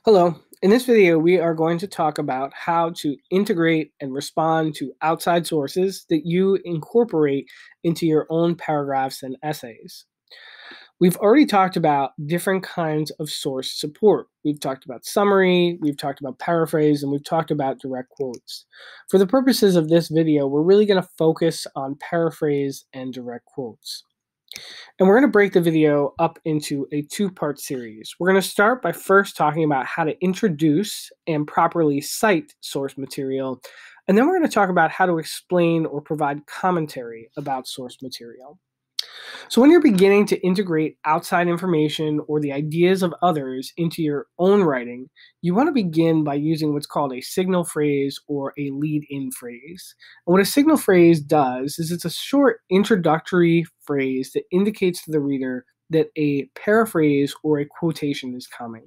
Hello. In this video, we are going to talk about how to integrate and respond to outside sources that you incorporate into your own paragraphs and essays. We've already talked about different kinds of source support. We've talked about summary, we've talked about paraphrase, and we've talked about direct quotes. For the purposes of this video, we're really going to focus on paraphrase and direct quotes. And we're going to break the video up into a two-part series. We're going to start by first talking about how to introduce and properly cite source material, and then we're going to talk about how to explain or provide commentary about source material. So when you're beginning to integrate outside information or the ideas of others into your own writing, you want to begin by using what's called a signal phrase or a lead-in phrase. And what a signal phrase does is it's a short introductory phrase that indicates to the reader that a paraphrase or a quotation is coming.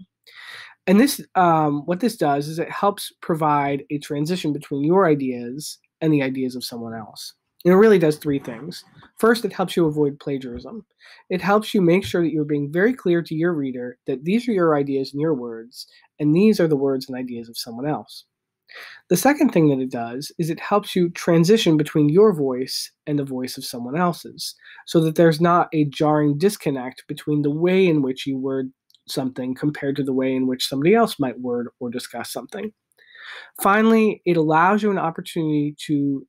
And this, what this does is it helps provide a transition between your ideas and the ideas of someone else. And it really does three things. First, it helps you avoid plagiarism. It helps you make sure that you're being very clear to your reader that these are your ideas and your words, and these are the words and ideas of someone else. The second thing that it does is it helps you transition between your voice and the voice of someone else's, so that there's not a jarring disconnect between the way in which you word something compared to the way in which somebody else might word or discuss something. Finally, it allows you an opportunity to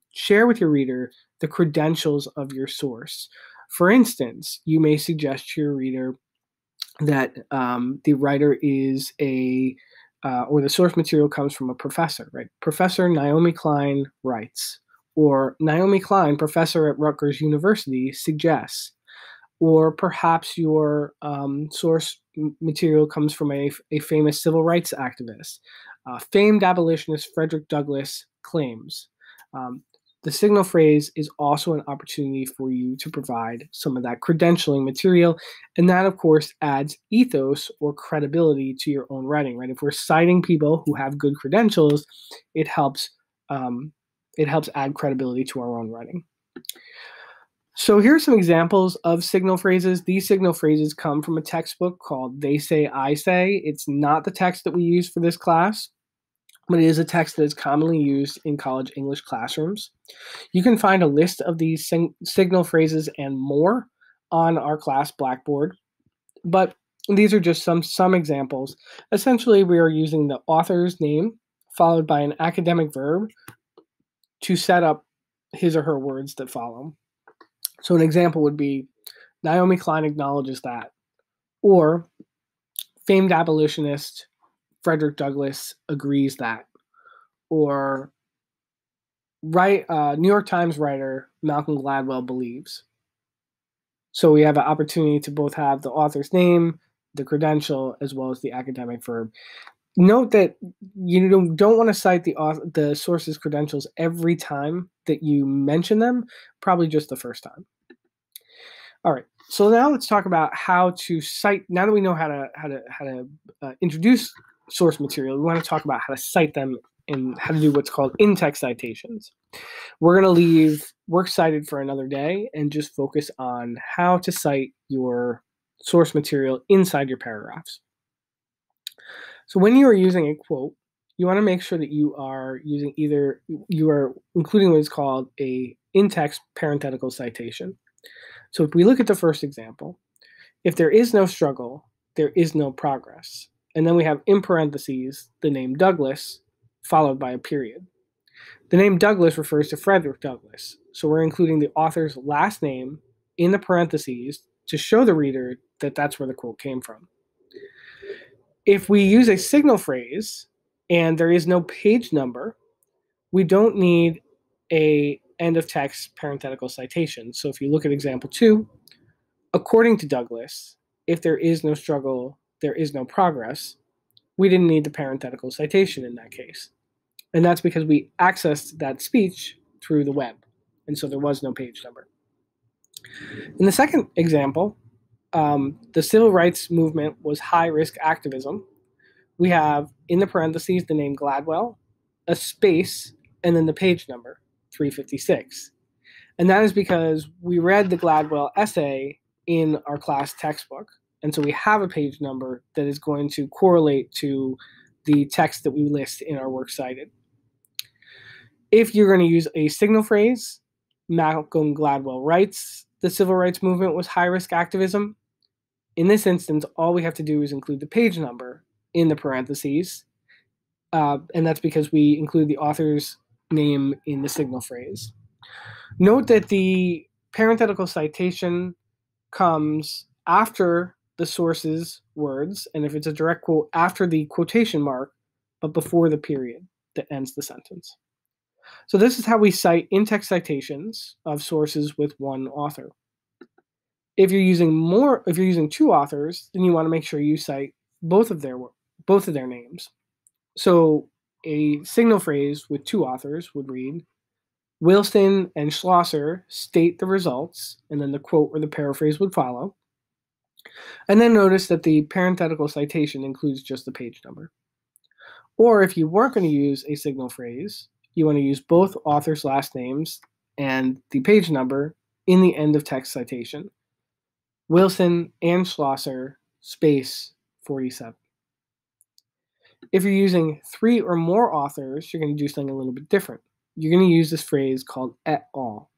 share with your reader the credentials of your source. For instance, you may suggest to your reader that the writer is or the source material comes from a professor, right? Professor Naomi Klein writes, or Naomi Klein, professor at Rutgers University, suggests, or perhaps your source material comes from a famous civil rights activist. Famed abolitionist Frederick Douglass claims. The signal phrase is also an opportunity for you to provide some of that credentialing material, and that, of course, adds ethos or credibility to your own writing, right? If we're citing people who have good credentials, it helps add credibility to our own writing. So here are some examples of signal phrases. These signal phrases come from a textbook called They Say, I Say. It's not the text that we use for this class, but it is a text that is commonly used in college English classrooms. You can find a list of these signal phrases and more on our class Blackboard, but these are just some examples. Essentially, we are using the author's name followed by an academic verb to set up his or her words that follow. So an example would be, Naomi Klein acknowledges that, or famed abolitionist Frederick Douglass agrees that, or New York Times writer Malcolm Gladwell believes. So we have an opportunity to both have the author's name, the credential, as well as the academic verb. Note that you don't want to cite the source's credentials every time that you mention them, probably just the first time. All right, so now let's talk about how to cite. Now that we know how to introduce source material, we want to talk about how to cite them and how to do what's called in-text citations. We're going to leave works cited for another day and just focus on how to cite your source material inside your paragraphs. So when you are using a quote, you want to make sure that you are including what is called a in-text parenthetical citation. So if we look at the first example, if there is no struggle, there is no progress. And then we have in parentheses the name Douglas followed by a period. The name Douglas refers to Frederick Douglass. So we're including the author's last name in the parentheses to show the reader that that's where the quote came from. If we use a signal phrase and there is no page number, we don't need a end of text parenthetical citation. So if you look at example 2, according to Douglass, if there is no struggle, there is no progress, we didn't need the parenthetical citation in that case. And that's because we accessed that speech through the web. And so there was no page number. In the second example, the civil rights movement was high-risk activism. We have in the parentheses the name Gladwell, a space, and then the page number, 356. And that is because we read the Gladwell essay in our class textbook. And so we have a page number that is going to correlate to the text that we list in our works cited. If you're going to use a signal phrase, Malcolm Gladwell writes, the civil rights movement was high-risk activism. In this instance, all we have to do is include the page number in the parentheses, and that's because we include the author's name in the signal phrase. Note that the parenthetical citation comes after the source's words, and if it's a direct quote, after the quotation mark, but before the period that ends the sentence. So this is how we cite in-text citations of sources with one author. If you're using two authors, then you want to make sure you cite both of their names. So a signal phrase with two authors would read, Wilson and Schlosser state the results, and then the quote or the paraphrase would follow. And then notice that the parenthetical citation includes just the page number. Or if you weren't going to use a signal phrase, you want to use both authors' last names and the page number in the end of text citation. Wilson and Schlosser, space 47. If you're using 3 or more authors, you're going to do something a little bit different. You're going to use this phrase called et al.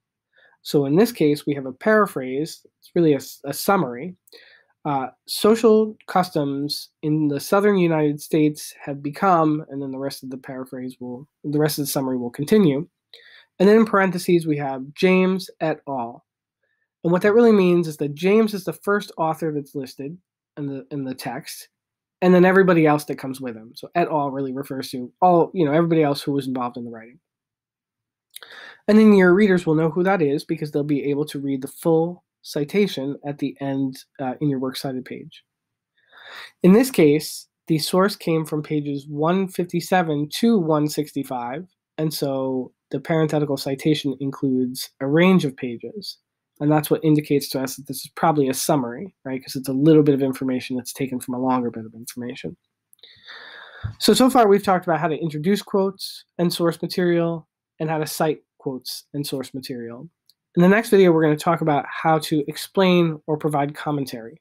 So in this case, we have a paraphrase. It's really a summary. Social customs in the southern United States have become, and then the rest of the summary will continue. And then in parentheses, we have James et al. And what that really means is that James is the first author that's listed in the text, and then everybody else that comes with him. So et al. Really refers to everybody else who was involved in the writing. And then your readers will know who that is because they'll be able to read the full citation at the end in your works cited page. In this case, the source came from pages 157 to 165, and so the parenthetical citation includes a range of pages, and that's what indicates to us that this is probably a summary, right? Because it's a little bit of information that's taken from a longer bit of information. So far we've talked about how to introduce quotes and source material and how to cite quotes and source material. In the next video, we're going to talk about how to explain or provide commentary.